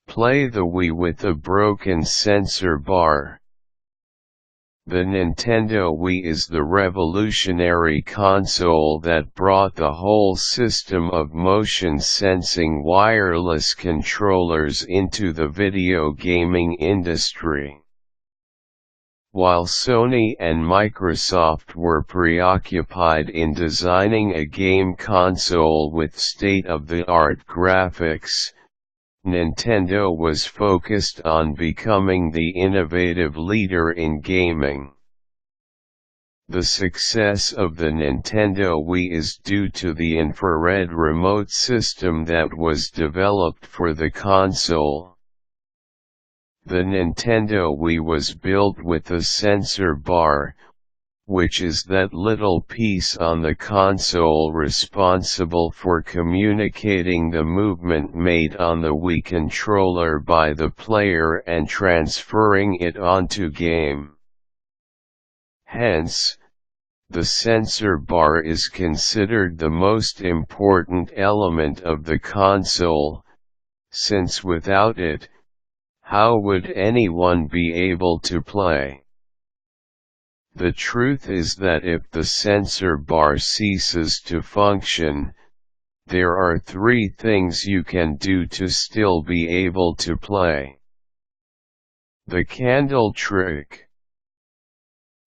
Play the Wii with a broken sensor bar. The Nintendo Wii is the revolutionary console that brought the whole system of motion-sensing wireless controllers into the video gaming industry. While Sony and Microsoft were preoccupied in designing a game console with state-of-the-art graphics, Nintendo was focused on becoming the innovative leader in gaming. The success of the Nintendo Wii is due to the infrared remote system that was developed for the console. The Nintendo Wii was built with a sensor bar, which is that little piece on the console responsible for communicating the movement made on the Wii controller by the player and transferring it onto game. Hence, the sensor bar is considered the most important element of the console, since without it, how would anyone be able to play? The truth is that if the sensor bar ceases to function, there are three things you can do to still be able to play. The candle trick.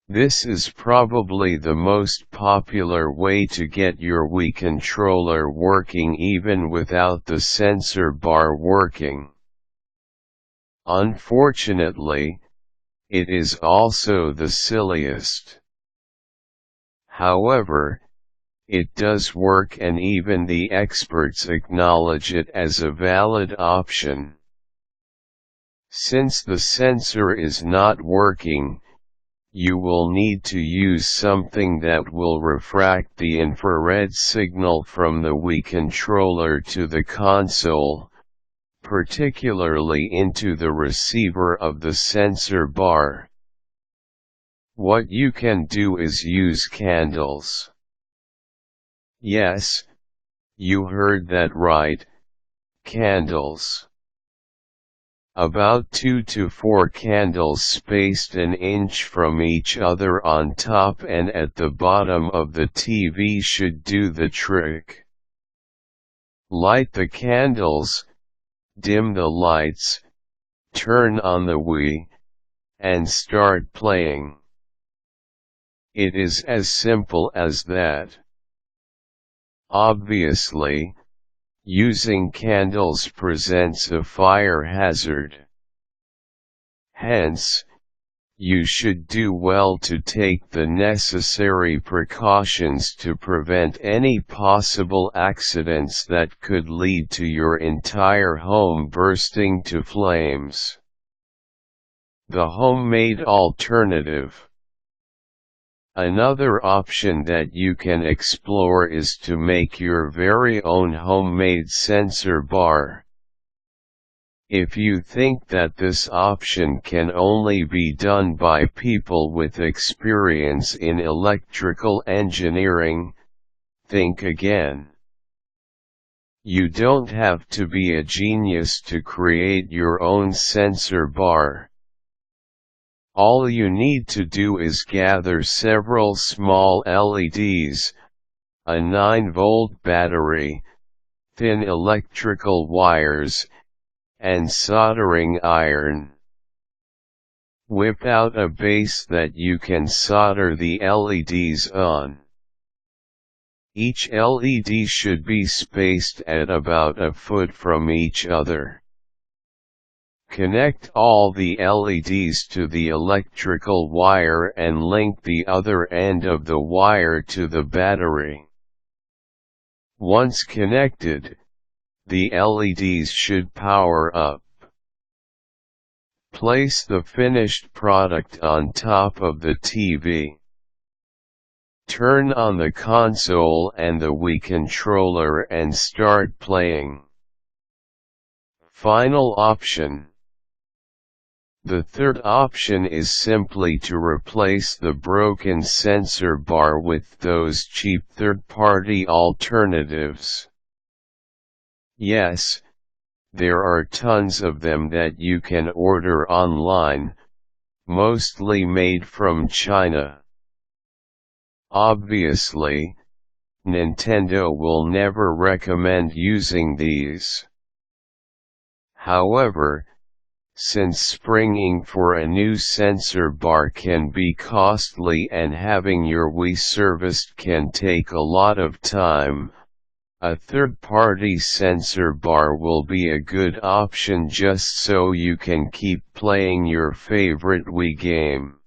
This is probably the most popular way to get your Wii controller working even without the sensor bar working. Unfortunately, it is also the silliest. However, it does work and even the experts acknowledge it as a valid option. Since the sensor is not working, you will need to use something that will refract the infrared signal from the Wii controller to the console, particularly into the receiver of the sensor bar. What you can do is use candles. Yes, you heard that right, candles. About 2 to 4 candles spaced an inch from each other on top and at the bottom of the TV should do the trick. Light the candles, dim the lights, turn on the Wii, and start playing. It is as simple as that. Obviously, using candles presents a fire hazard. Hence, you should do well to take the necessary precautions to prevent any possible accidents that could lead to your entire home bursting to flames. The homemade alternative. Another option that you can explore is to make your very own homemade sensor bar. If you think that this option can only be done by people with experience in electrical engineering, think again. You don't have to be a genius to create your own sensor bar. All you need to do is gather several small LEDs, a 9-volt battery, thin electrical wires, and soldering iron. Whip out a base that you can solder the LEDs on. Each LED should be spaced at about a foot from each other. Connect all the LEDs to the electrical wire and link the other end of the wire to the battery. Once connected, the LEDs should power up. Place the finished product on top of the TV. Turn on the console and the Wii controller and start playing. Final option. The third option is simply to replace the broken sensor bar with those cheap third-party alternatives. Yes, There are tons of them that you can order online, mostly made from China. Obviously, Nintendo will never recommend using these. However, since springing for a new sensor bar can be costly and having your Wii serviced can take a lot of time, a third-party sensor bar will be a good option just so you can keep playing your favorite Wii game.